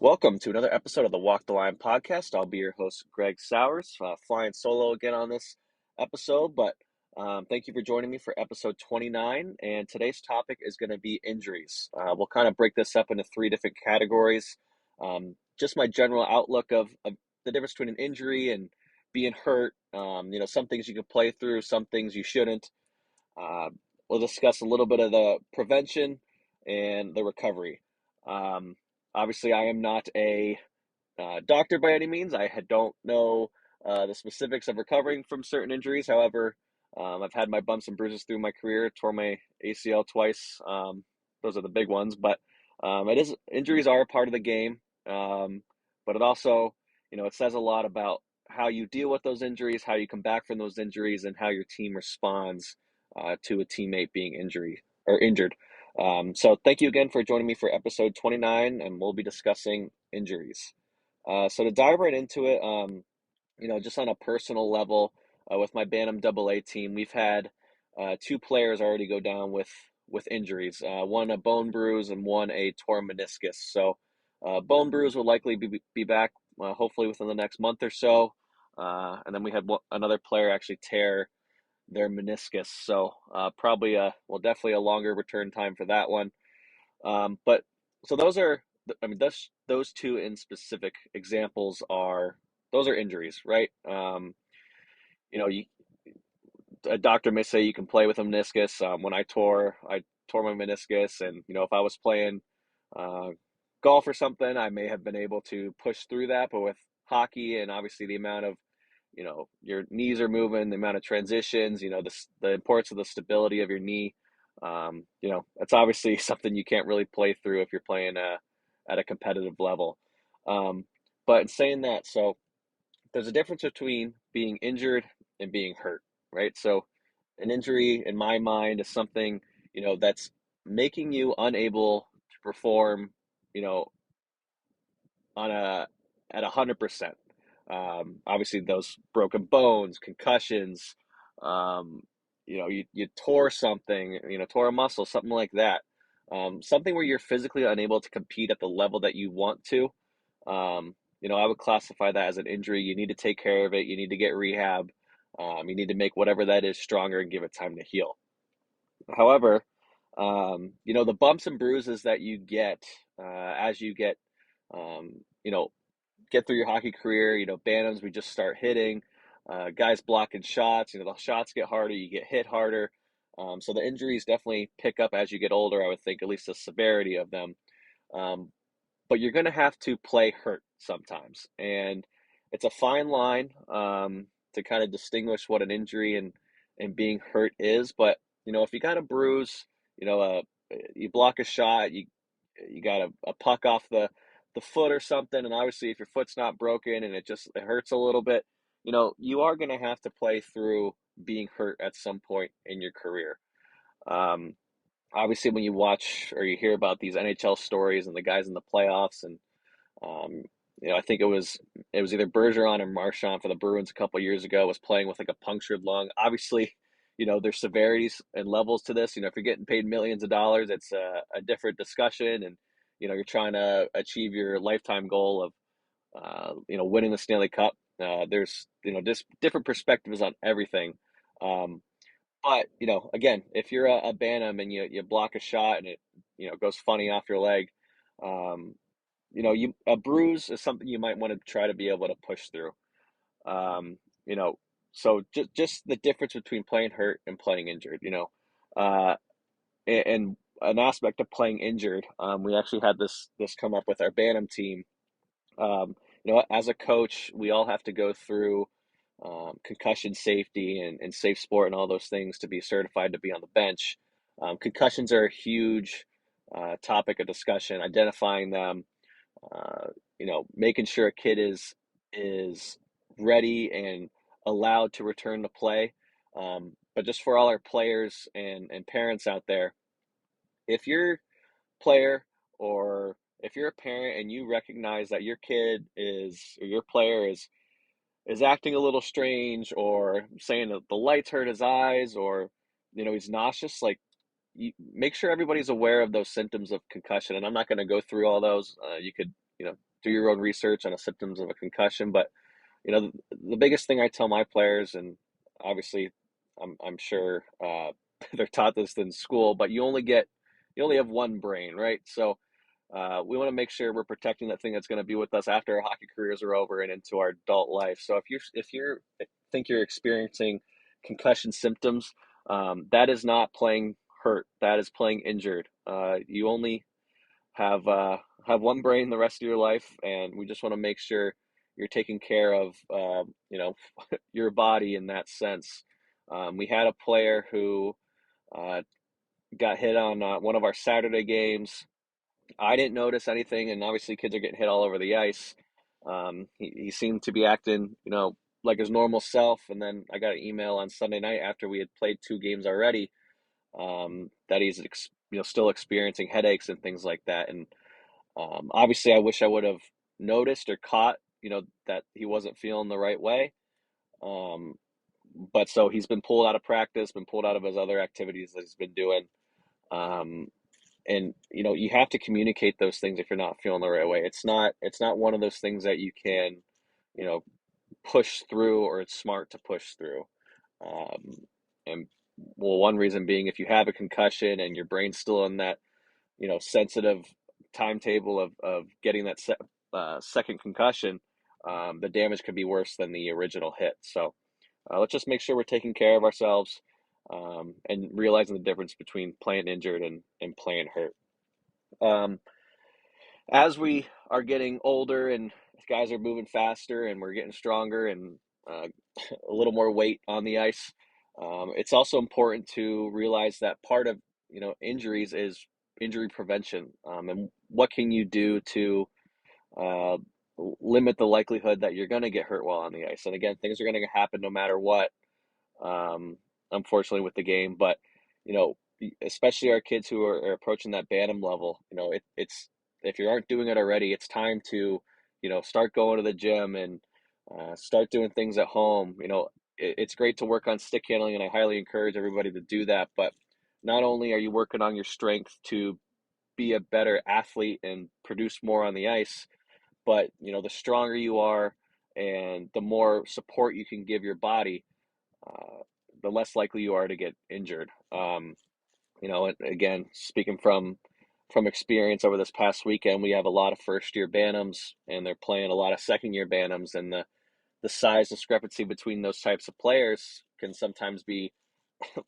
Welcome to another episode of the Walk the Line podcast. I'll be your host, Greg Sowers, flying solo again on this episode, but thank you for joining me for episode 29. And today's topic is going to be injuries. We'll kind of break this up into three different categories. Just my general outlook of the difference between an injury and being hurt. Some things you can play through, some things you shouldn't. Uh, we'll discuss a little bit of the prevention and the recovery. Um, Obviously, I am not a doctor by any means. Don't know the specifics of recovering from certain injuries. However, I've had my bumps and bruises through my career. Tore my ACL twice. Those are the big ones. But it is injuries are a part of the game. But it also, it says a lot about how you deal with those injuries, how you come back from those injuries, and how your team responds to a teammate being injured. So thank you again for joining me for episode 29, and we'll be discussing injuries. So to dive right into it, just on a personal level, with my Bantam AA team, we've had two players already go down with injuries. One a bone bruise and one a torn meniscus. So bone bruise will likely be back hopefully within the next month or so. And then we had another player actually tear their meniscus. So definitely a longer return time for that one. But so those are, I mean, those two in specific examples those are injuries, right? You know, you, a doctor may say you can play with a meniscus. When I tore my meniscus, and if I was playing uh, golf or something, I may have been able to push through that. But with hockey, and obviously the amount of your knees are moving, the amount of transitions, the importance of the stability of your knee. It's obviously something you can't really play through if you're playing at a competitive level. Um, but in saying that, so there's a difference between being injured and being hurt, right? So an injury, in my mind, is something, that's making you unable to perform, you know, on a at 100%. Obviously, those broken bones, concussions, you tore something, tore a muscle, something like that. Something where you're physically unable to compete at the level that you want to. I would classify that as an injury. You need to take care of it. You need to get rehab. You need to make whatever that is stronger and give it time to heal. However, the bumps and bruises that you get as you um, you know, get through your hockey career, Bantams, we just start hitting, guys blocking shots, the shots get harder, you get hit harder. So the injuries definitely pick up as you get older, I would think, at least the severity of them. Um, but you're going to have to play hurt sometimes. And it's a fine line to kind of distinguish what an injury and being hurt is. But, if you got a bruise, you block a shot, you got a puck off the foot or something, and obviously if your foot's not broken and it hurts a little bit, you are going to have to play through being hurt at some point in your career. Um, Obviously when you watch or you hear about these NHL stories and the guys in the playoffs, and um, I think it was either Bergeron or Marchand for the Bruins a couple of years ago was playing with like a punctured lung. Obviously, there's severities and levels to this. If you're getting paid millions of dollars, it's a different discussion, and you're trying to achieve your lifetime goal of winning the Stanley Cup. There's just different perspectives on everything. Um, but again, if you're a Bantam and you block a shot and it goes funny off your leg, um, you a bruise is something you might want to try to be able to push through. Um, you know, so just the difference between playing hurt and playing injured. Uh, and an aspect of playing injured, we actually had this come up with our Bantam team. As a coach, we all have to go through concussion safety and safe sport and all those things to be certified to be on the bench. Concussions are a huge topic of discussion, identifying them, making sure a kid is ready and allowed to return to play. But just for all our players and parents out there, if you're player, or if you're a parent and you recognize that your kid or your player is acting a little strange, or saying that the lights hurt his eyes, or he's nauseous, like, you make sure everybody's aware of those symptoms of concussion. And I'm not going to go through all those. You could do your own research on the symptoms of a concussion. But the biggest thing I tell my players, and obviously, I'm sure they're taught this in school, but you only have one brain, right? So we want to make sure we're protecting that thing that's going to be with us after our hockey careers are over and into our adult life. So if you think you're experiencing concussion symptoms, that is not playing hurt. That is playing injured. You only have one brain the rest of your life, and we just want to make sure you're taking care of your body in that sense. We had a player who uh, got hit on one of our Saturday games. I didn't notice anything, and obviously kids are getting hit all over the ice. He seemed to be acting, like his normal self. And then I got an email on Sunday night after we had played two games already, that he's still experiencing headaches and things like that. And obviously, I wish I would have noticed or caught, that he wasn't feeling the right way. Um, but so he's been pulled out of practice, been pulled out of his other activities that he's been doing. Um, and you have to communicate those things if you're not feeling the right way. It's not one of those things that you can you know push through, or it's smart to push through. Um, and well, one reason being, if you have a concussion and your brain's still in that sensitive timetable of getting that second concussion, the damage could be worse than the original hit. So let's just make sure we're taking care of ourselves, and realizing the difference between playing injured and playing hurt. Um, as we are getting older and guys are moving faster and we're getting stronger and uh, a little more weight on the ice, it's also important to realize that part of injuries is injury prevention, and what can you do to uh, limit the likelihood that you're going to get hurt while on the ice. And again, things are going to happen no matter what, um, unfortunately, with the game. But you know, especially our kids who are approaching that Bantam level, it's if you aren't doing it already, it's time to start going to the gym and start doing things at home. It's great to work on stick handling, and I highly encourage everybody to do that. But not only are you working on your strength to be a better athlete and produce more on the ice, but the stronger you are and the more support you can give your body, uh, the less likely you are to get injured. Again, speaking from experience over this past weekend, we have a lot of first year Bantams, and they're playing a lot of second year Bantams, and the size discrepancy between those types of players can sometimes be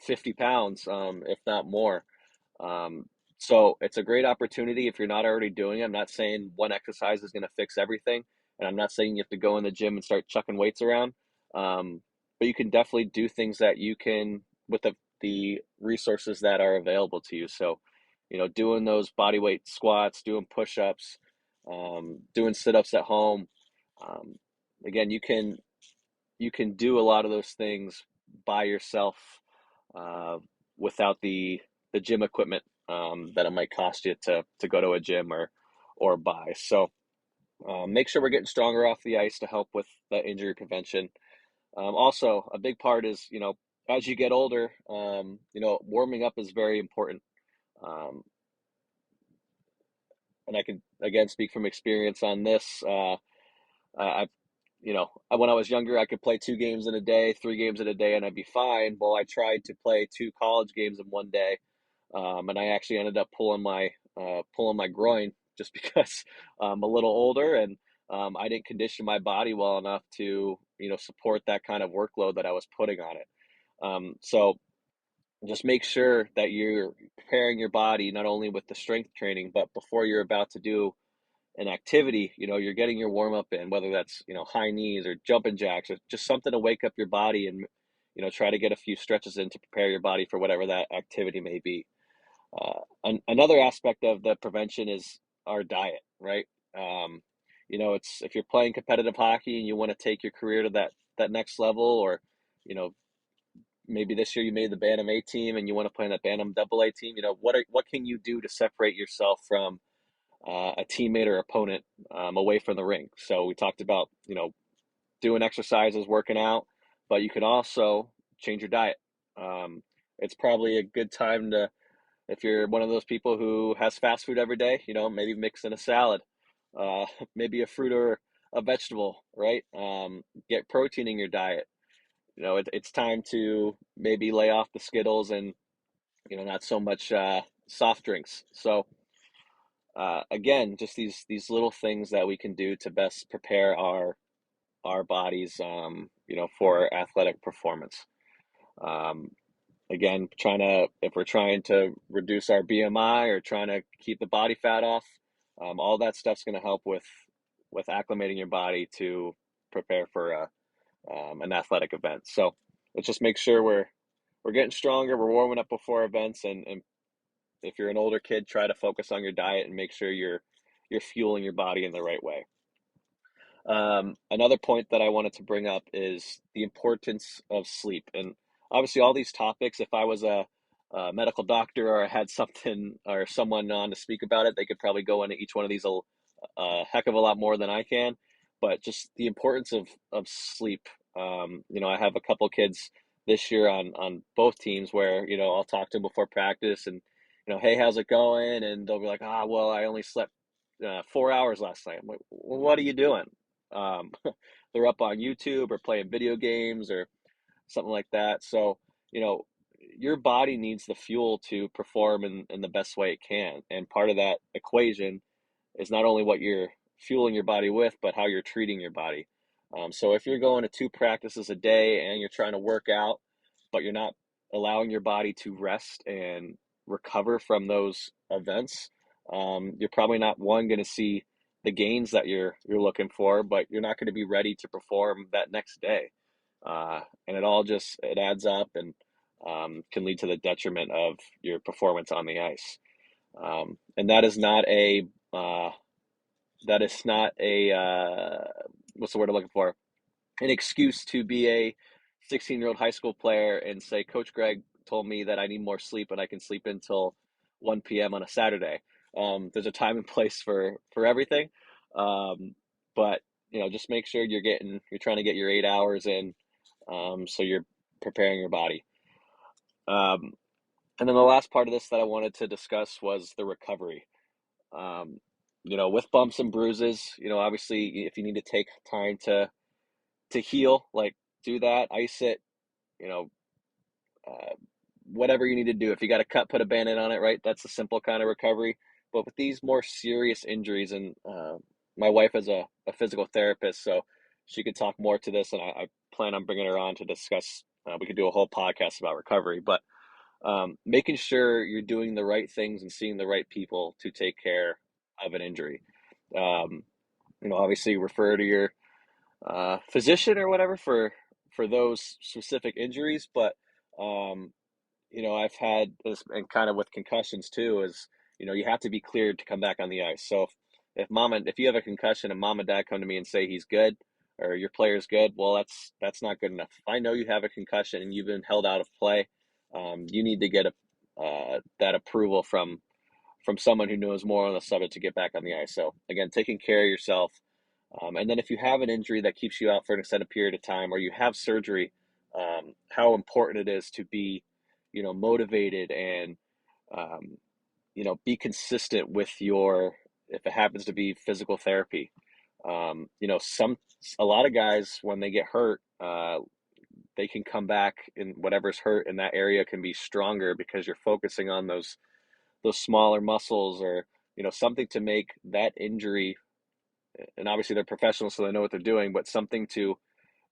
50 pounds, if not more. Um, so it's a great opportunity if you're not already doing it. I'm not saying one exercise is going to fix everything, and I'm not saying you have to go in the gym and start chucking weights around. Um, but you can definitely do things that you can with the resources that are available to you. So, doing those body weight squats, doing push-ups, doing sit-ups at home. Um, Again, you can do a lot of those things by yourself, uh, without the gym equipment, that it might cost you to go to a gym or buy. So make sure we're getting stronger off the ice to help with the injury prevention. Also, a big part is as you get older, warming up is very important. Um, and I can again speak from experience on this. I when I was younger, I could play two games in a day, three games in a day, and I'd be fine. Well, I tried to play two college games in one day, and I actually ended up pulling my groin just because I'm a little older, and I didn't condition my body well enough to support that kind of workload that I was putting on it. So just make sure that you're preparing your body not only with the strength training, but before you're about to do an activity, you're getting your warm up in, whether that's, high knees or jumping jacks or just something to wake up your body and, try to get a few stretches in to prepare your body for whatever that activity may be. Another aspect of the prevention is our diet, right? It's if you're playing competitive hockey and you want to take your career to that next level, or, you know, maybe this year you made the Bantam A team and you want to play in that Bantam Double A team, what can you do to separate yourself from a teammate or opponent, away from the rink? So we talked about doing exercises, working out, but you can also change your diet. Um, it's probably a good time to, if you're one of those people who has fast food every day, maybe mix in a salad, maybe a fruit or a vegetable, right? Get protein in your diet. It's time to maybe lay off the Skittles and, not so much soft drinks. So again, just these little things that we can do to best prepare our bodies, for athletic performance. Um, Again, if we're trying to reduce our BMI or trying to keep the body fat off, all that stuff's going to help with acclimating your body to prepare for an athletic event. So let's just make sure we're getting stronger, we're warming up before events, and if you're an older kid, try to focus on your diet and make sure you're fueling your body in the right way. Another point that I wanted to bring up is the importance of sleep. And obviously, all these topics, if I was a medical doctor or I had something or someone on to speak about it, they could probably go into each one of these a heck of a lot more than I can. But just the importance of sleep. I have a couple kids this year on both teams where, I'll talk to them before practice and, hey, how's it going? And they'll be like, well, I only slept 4 hours last night. I'm like, well, what are you doing? Um, they're up on YouTube or playing video games or something like that. So, you know, your body needs the fuel to perform in the best way it can. And part of that equation is not only what you're fueling your body with, but how you're treating your body. So if you're going to 2 practices a day and you're trying to work out, but you're not allowing your body to rest and recover from those events, you're probably not going to see the gains that you're looking for, but you're not going to be ready to perform that next day. And it adds up and can lead to the detriment of your performance on the ice. And uh, that is not a what's the word I'm looking for? An excuse to be a 16-year-old high school player and say, Coach Greg told me that I need more sleep and I can sleep until 1 p.m. on a Saturday. There's a time and place for everything, um, but just make sure you're trying to get your 8 hours in, so you're preparing your body. Um, and then the last part of this that I wanted to discuss was the recovery. Um, with bumps and bruises, obviously, if you need to take time to heal, like do that, ice it, you know, uh, whatever you need to do. If you got a cut, put a band-aid on it, right? That's a simple kind of recovery. But with these more serious injuries, and my wife is a physical therapist, so she could talk more to this, and I plan on bringing her on to discuss. We could do a whole podcast about recovery, but making sure you're doing the right things and seeing the right people to take care of an injury. Um, Obviously refer to your physician or whatever for those specific injuries, but um, I've had this, and kind of with concussions too, is you have to be cleared to come back on the ice. So if you have a concussion and mom and dad come to me and say he's good or your player's good, well, that's not good enough. If I know you have a concussion and you've been held out of play, you need to get that approval from someone who knows more on the subject to get back on the ice. So again, taking care of yourself. And then if you have an injury that keeps you out for an extended period of time or you have surgery, how important it is to be, motivated and, um, be consistent with if it happens to be physical therapy. A lot of guys, when they get hurt, they can come back and whatever's hurt in that area can be stronger because you're focusing on those smaller muscles or, something to make that injury, and obviously they're professionals, so they know what they're doing, but something to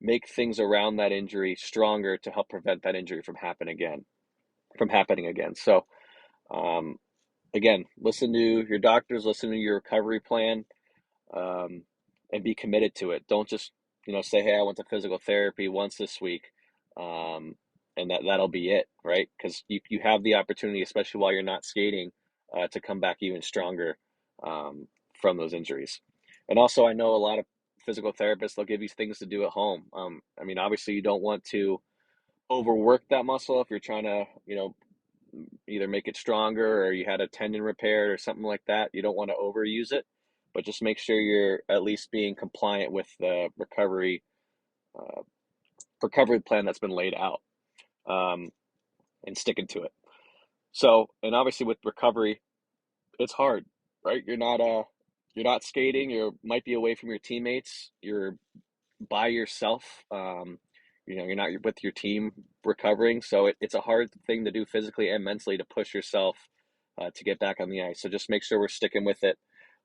make things around that injury stronger to help prevent that injury from happening again. So, um, again, listen to your doctors, listen to your recovery plan, um, and be committed to it. Don't just, say, hey, I went to physical therapy once this week, um, and that'll be it, right? Because you have the opportunity, especially while you're not skating, to come back even stronger, um, from those injuries. And also, I know a lot of physical therapists, they'll give you things to do at home. I mean, obviously, you don't want to overwork that muscle if you're trying to, either make it stronger or you had a tendon repaired or something like that. You don't want to overuse it, but just make sure you're at least being compliant with the uh, recovery plan that's been laid out, um, and sticking to it. So, and obviously with recovery, it's hard, right? You're not. you're not skating, you might be away from your teammates, you're by yourself. You're not with your team recovering, so it's a hard thing to do physically and mentally to push yourself to get back on the ice. So just make sure we're sticking with it,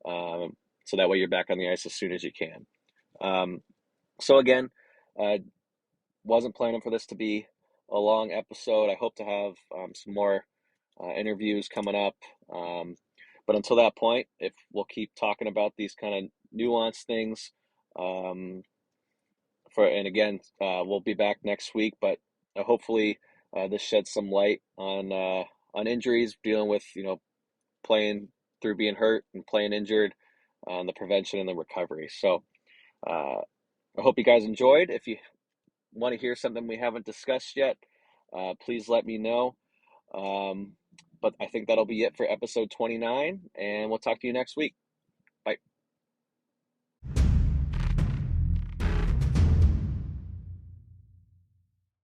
um, so that way you're back on the ice as soon as you can. Um, so again, uh, wasn't planning for this to be a long episode. I hope to have some more interviews coming up. But until that point, if we'll keep talking about these kind of nuanced things, um, and again, we'll be back next week. But hopefully, this sheds some light on injuries, dealing with playing through being hurt and playing injured, on the prevention and the recovery. So uh, I hope you guys enjoyed. If you want to hear something we haven't discussed yet, please let me know. But I think that'll be it for episode 29, and we'll talk to you next week.